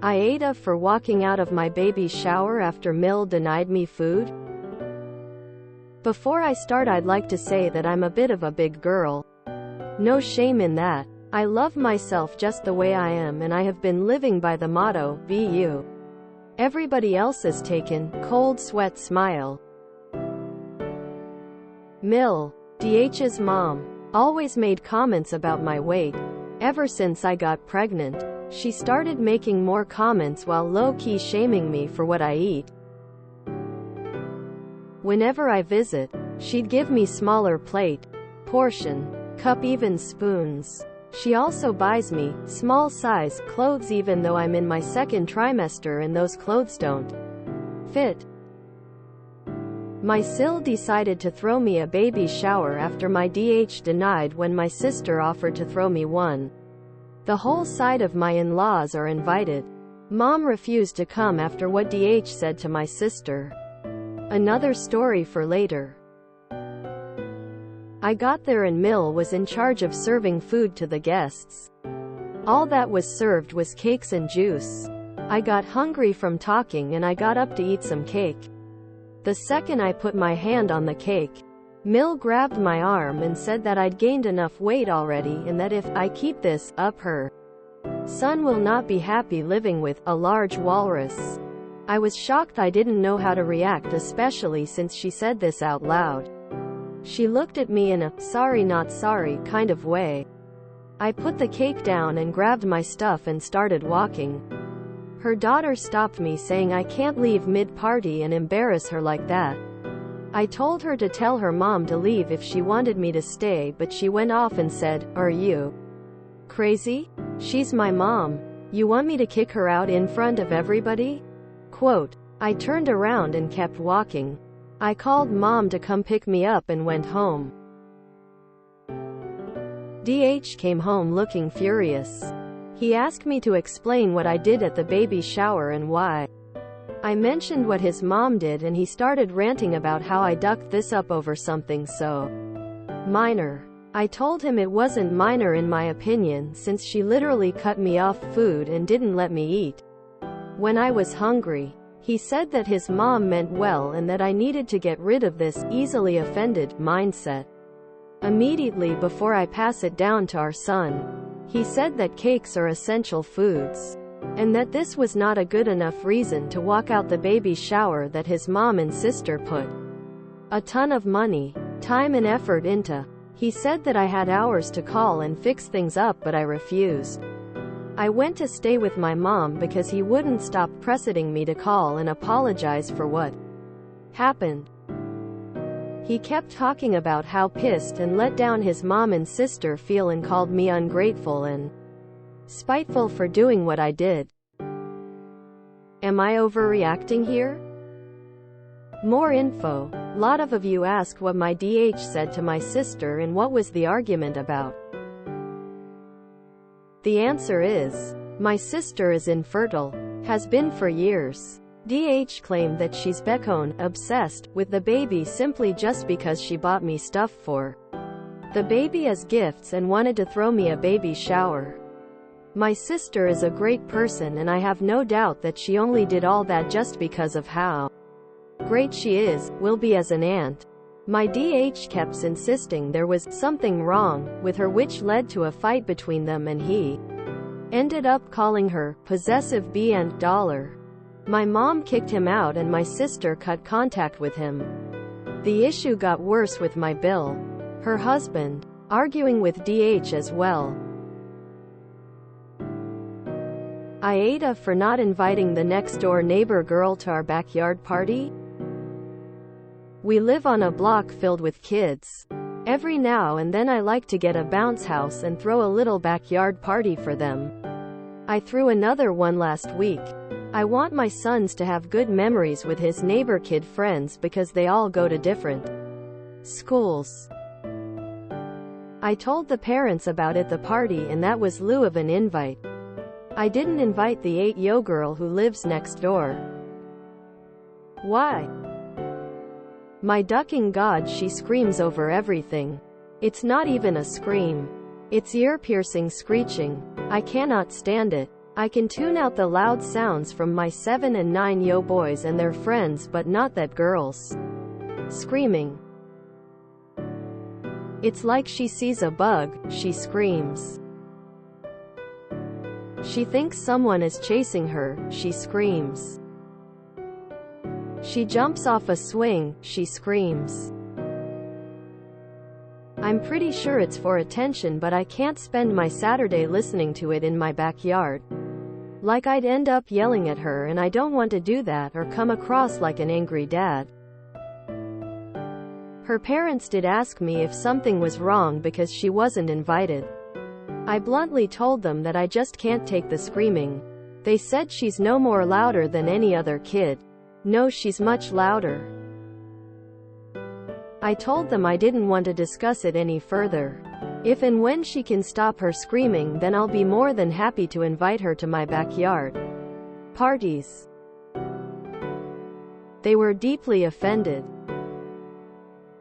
AITA for walking out of my baby's shower after Mill denied me food? Before I start, I'd like to say that I'm a bit of a big girl. No shame in that. I love myself just the way I am, and I have been living by the motto, be you. Everybody else is taken. Cold sweat smile. Mill, DH's mom, always made comments about my weight. Ever since I got pregnant, she started making more comments while low-key shaming me for what I eat. Whenever I visit, she'd give me smaller plate, portion, cup, even spoons. She also buys me small size clothes even though I'm in my second trimester and those clothes don't fit. My sil decided to throw me a baby shower after my DH denied when my sister offered to throw me one. The whole side of my in-laws are invited. Mom refused to come after what DH said to my sister. Another story for later. I got there and Mill was in charge of serving food to the guests. All that was served was cakes and juice. I got hungry from talking and I got up to eat some cake. The second I put my hand on the cake, Mill grabbed my arm and said that I'd gained enough weight already and that if I keep this up, her son will not be happy living with a large walrus. I was shocked. I didn't know how to react, especially since she said this out loud. She looked at me in a sorry not sorry kind of way. I put the cake down and grabbed my stuff and started walking. Her daughter stopped me, saying I can't leave mid-party and embarrass her like that. I told her to tell her mom to leave if she wanted me to stay, but she went off and said, "Are you crazy? She's my mom. You want me to kick her out in front of everybody?" Quote. I turned around and kept walking. I called mom to come pick me up and went home. DH came home looking furious. He asked me to explain what I did at the baby shower and why. I mentioned what his mom did and he started ranting about how I ducked this up over something so minor. I told him it wasn't minor in my opinion, since she literally cut me off food and didn't let me eat when I was hungry. He said that his mom meant well and that I needed to get rid of this easily offended mindset immediately before I pass it down to our son. He said that cakes are essential foods, and that this was not a good enough reason to walk out the baby shower that his mom and sister put a ton of money, time and effort into. He said that I had hours to call and fix things up, but I refused. I went to stay with my mom because he wouldn't stop pressing me to call and apologize for what happened. He kept talking about how pissed and let down his mom and sister feel and called me ungrateful and spiteful for doing what I did. Am I overreacting here? More info. Lot of you ask what my DH said to my sister and what was the argument about. The answer is, my sister is infertile. Has been for years. DH claimed that she's obsessed with the baby simply just because she bought me stuff for the baby as gifts and wanted to throw me a baby shower. My sister is a great person and I have no doubt that she only did all that just because of how great she will be as an aunt. My DH kept insisting there was something wrong with her, which led to a fight between them, and he ended up calling her possessive and dollar. My mom kicked him out and my sister cut contact with him. The issue got worse with my Bill, her husband, arguing with DH as well. AITA for not inviting the next-door neighbor girl to our backyard party? We live on a block filled with kids. Every now and then I like to get a bounce house and throw a little backyard party for them. I threw another one last week. I want my sons to have good memories with his neighbor kid friends because they all go to different schools. I told the parents about the party and that was lieu of an invite. I didn't invite the 8-yo girl who lives next door. Why? My ducking god, she screams over everything. It's not even a scream. It's ear-piercing screeching. I cannot stand it. I can tune out the loud sounds from my 7 and 9 boys and their friends, but not that girl's screaming. It's like she sees a bug, she screams. She thinks someone is chasing her, she screams. She jumps off a swing, she screams. I'm pretty sure it's for attention, but I can't spend my Saturday listening to it in my backyard. Like I'd end up yelling at her, and I don't want to do that or come across like an angry dad. Her parents did ask me if something was wrong because she wasn't invited. I bluntly told them that I just can't take the screaming. They said she's no more louder than any other kid. No, she's much louder. I told them I didn't want to discuss it any further. If and when she can stop her screaming, then I'll be more than happy to invite her to my backyard parties. They were deeply offended.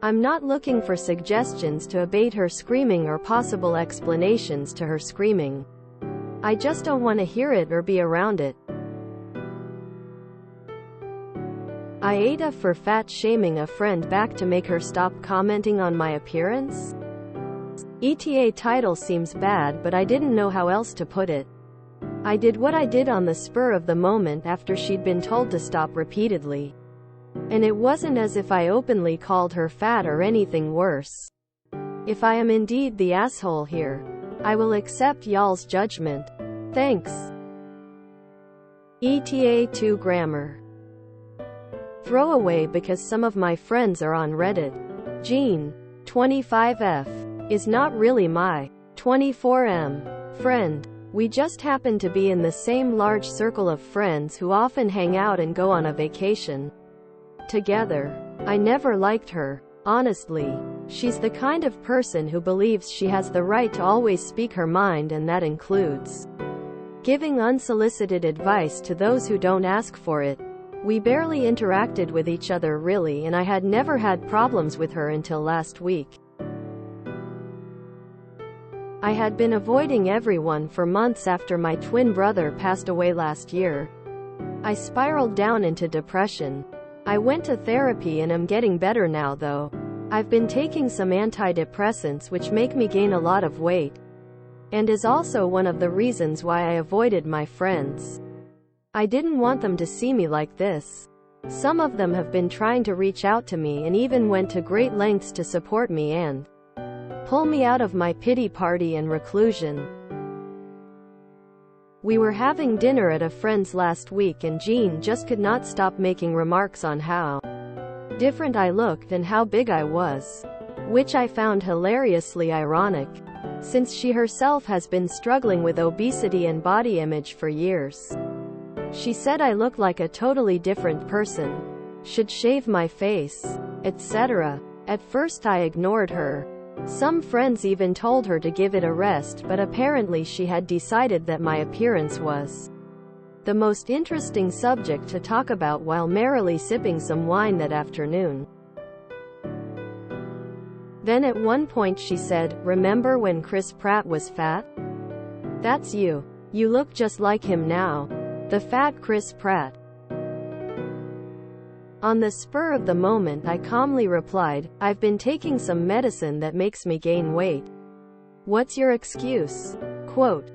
I'm not looking for suggestions to abate her screaming or possible explanations to her screaming. I just don't want to hear it or be around it. AITA for fat shaming a friend back to make her stop commenting on my appearance? AITA title seems bad, but I didn't know how else to put it. I did what I did on the spur of the moment after she'd been told to stop repeatedly. And it wasn't as if I openly called her fat or anything worse. If I am indeed the asshole here, I will accept y'all's judgment. Thanks. ETA 2 grammar. Throwaway because some of my friends are on Reddit. Jean, 25F, is not really my 24M friend. We just happen to be in the same large circle of friends who often hang out and go on a vacation together. I never liked her, honestly. She's the kind of person who believes she has the right to always speak her mind, and that includes giving unsolicited advice to those who don't ask for it. We barely interacted with each other really, and I had never had problems with her until last week. I had been avoiding everyone for months after my twin brother passed away last year. I spiraled down into depression. I went to therapy and am getting better now though. I've been taking some antidepressants which make me gain a lot of weight, and is also one of the reasons why I avoided my friends. I didn't want them to see me like this. Some of them have been trying to reach out to me and even went to great lengths to support me and pull me out of my pity party and reclusion. We were having dinner at a friend's last week, and Jean just could not stop making remarks on how different I looked and how big I was, which I found hilariously ironic, since she herself has been struggling with obesity and body image for years. She said I look like a totally different person, should shave my face, etc. At first I ignored her. Some friends even told her to give it a rest, but apparently she had decided that my appearance was the most interesting subject to talk about while merrily sipping some wine that afternoon. Then at one point she said, "Remember when Chris Pratt was fat? That's you. You look just like him now. The fat Chris Pratt." On the spur of the moment I calmly replied, "I've been taking some medicine that makes me gain weight. What's your excuse?" Quote.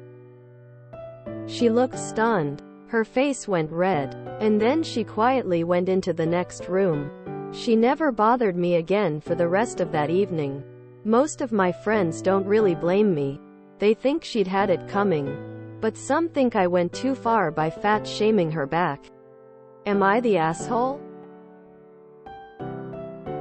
She looked stunned. Her face went red. And then she quietly went into the next room. She never bothered me again for the rest of that evening. Most of my friends don't really blame me. They think she'd had it coming. But some think I went too far by fat shaming her back. Am I the asshole?